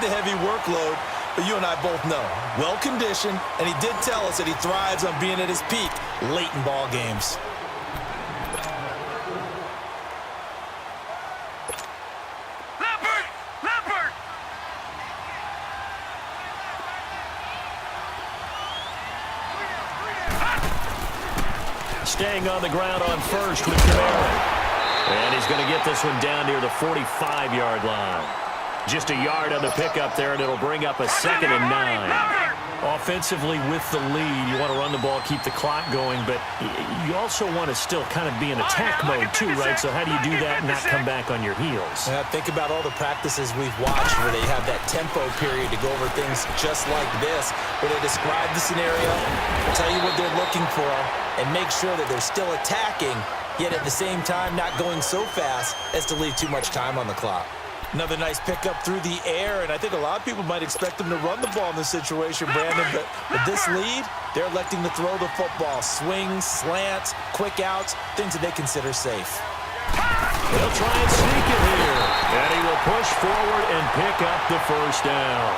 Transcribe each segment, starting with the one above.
the heavy workload, but you and I both know, well-conditioned, and he did tell us that he thrives on being at his peak late in ball games. Staying on the ground on first with Camara. And he's going to get this one down near the 45-yard line. Just a yard on the pickup there, and it'll bring up a 2nd and 9. Offensively with the lead, you want to run the ball, keep the clock going, but you also want to still kind of be in attack mode too, right? So how do you do that and not come back on your heels? Yeah, think about all the practices we've watched where they have that tempo period to go over things just like this, where they describe the scenario, tell you what they're looking for, and make sure that they're still attacking, yet at the same time not going so fast as to leave too much time on the clock. Another nice pickup through the air, and I think a lot of people might expect them to run the ball in this situation, Brandon, but with this lead, they're electing to throw the football. Swings, slants, quick outs, things that they consider safe. He'll try and sneak it here, and he will push forward and pick up the first down.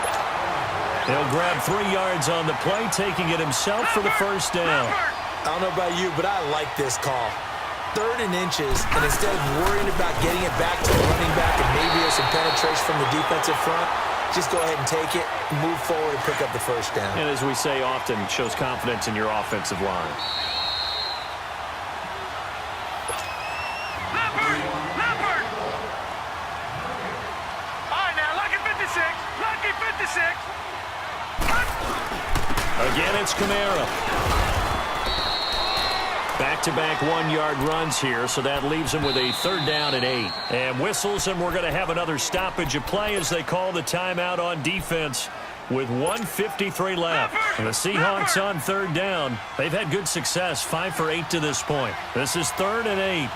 He'll grab 3 yards on the play, taking it himself for the first down. I don't know about you, but I like this call. 3rd and inches, and instead of worrying about getting it back to the running back and maybe there's some penetration from the defensive front, just go ahead and take it, move forward, and pick up the first down. And as we say often, shows confidence in your offensive line. All right, now, lucky 56. Lucky 56. Again, it's Camara. Back-to-back 1-yard runs here, so that leaves him with a 3rd down and 8. And whistles, and we're going to have another stoppage of play as they call the timeout on defense with 1:53 left. And the Seahawks on 3rd down. They've had good success, 5 for 8 to this point. This is 3rd and 8.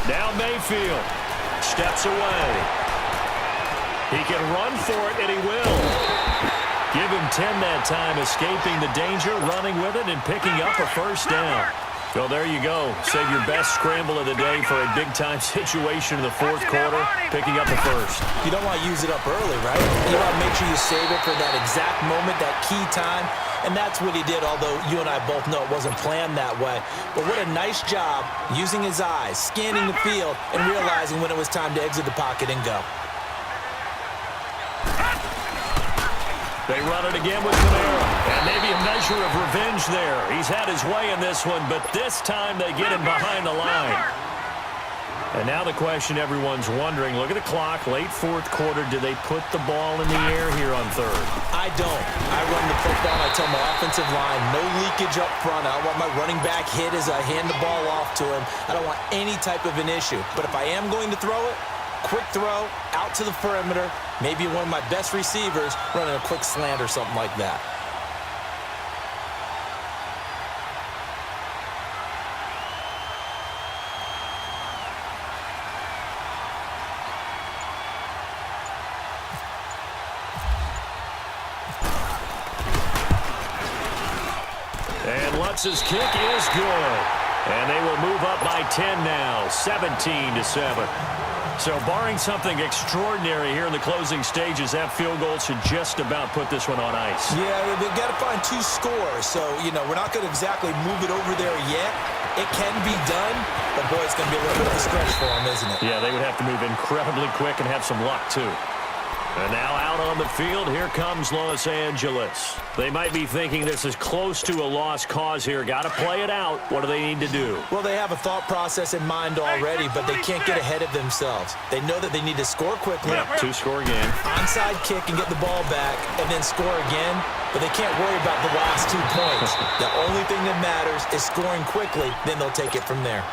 Now Mayfield steps away. He can run for it, and he will. Give him 10 that time, escaping the danger, running with it, and picking up a first down. Well, there you go. Save your best scramble of the day for a big-time situation in the 4th quarter, picking up the first. You don't want to use it up early, right? You want to make sure you save it for that exact moment, that key time, and that's what he did, although you and I both know it wasn't planned that way. But what a nice job using his eyes, scanning the field, and realizing when it was time to exit the pocket and go. They run it again with Camara. And maybe a measure of revenge there. He's had his way in this one, but this time they get him behind the line. And now the question everyone's wondering, look at the clock, late 4th quarter. Do they put the ball in the air here on 3rd? I don't. I run the football. I tell my offensive line, no leakage up front. I don't want my running back hit as I hand the ball off to him. I don't want any type of an issue. But if I am going to throw it, quick throw, out to the perimeter, maybe one of my best receivers running a quick slant or something like that. And Lutz's kick is good. And they will move up by 10 now, 17-7. So barring something extraordinary here in the closing stages, that field goal should just about put this one on ice. Yeah, they've got to find 2 scores. So, we're not going to exactly move it over there yet. It can be done, but boy, it's going to be a little bit of a stretch for them, isn't it? Yeah, they would have to move incredibly quick and have some luck, too. And now out on the field, here comes Los Angeles. They might be thinking this is close to a lost cause here. Got to play it out. What do they need to do? Well, they have a thought process in mind already, but they can't get ahead of themselves. They know that they need to score quickly. Yeah, 2-score game. Onside kick and get the ball back, and then score again. But they can't worry about the last 2 points. The only thing that matters is scoring quickly. Then they'll take it from there.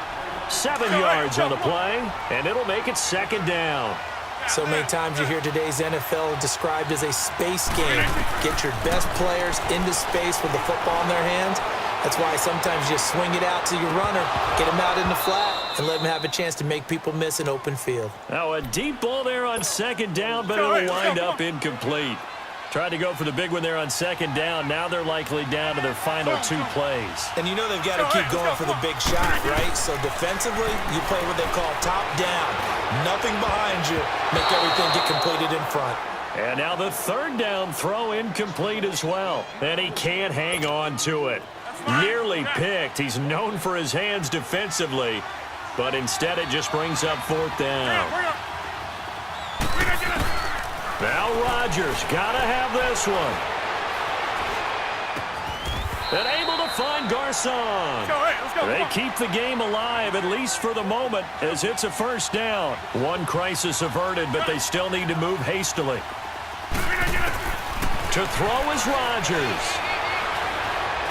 7 yards on the play, and it'll make it 2nd down. So many times you hear today's NFL described as a space game. Get your best players into space with the football in their hands. That's why sometimes you swing it out to your runner, get him out in the flat, and let him have a chance to make people miss an open field. Now a deep ball there on 2nd down, but it'll wind up incomplete. Tried to go for the big one there on 2nd down. Now they're likely down to their final 2 plays. And you know they've got to keep going for the big shot, right? So defensively, you play what they call top down. nothing behind you. Make everything get completed in front. And now the third down throw incomplete as well. And he can't hang on to it. Nearly picked. He's known for his hands defensively, but instead it just brings up fourth down. Now Rodgers got to have this one. And able to find Garcon. They keep the game alive, at least for the moment, as it's a first down. One crisis averted, but they still need to move hastily. To throw is Rodgers.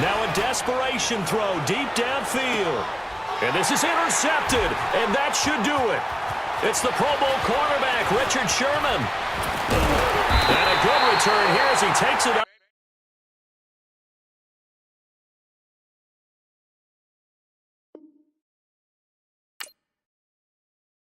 Now a desperation throw deep downfield. And this is intercepted, and that should do it. It's the Pro Bowl cornerback, Richard Sherman. And a good return here as he takes it up.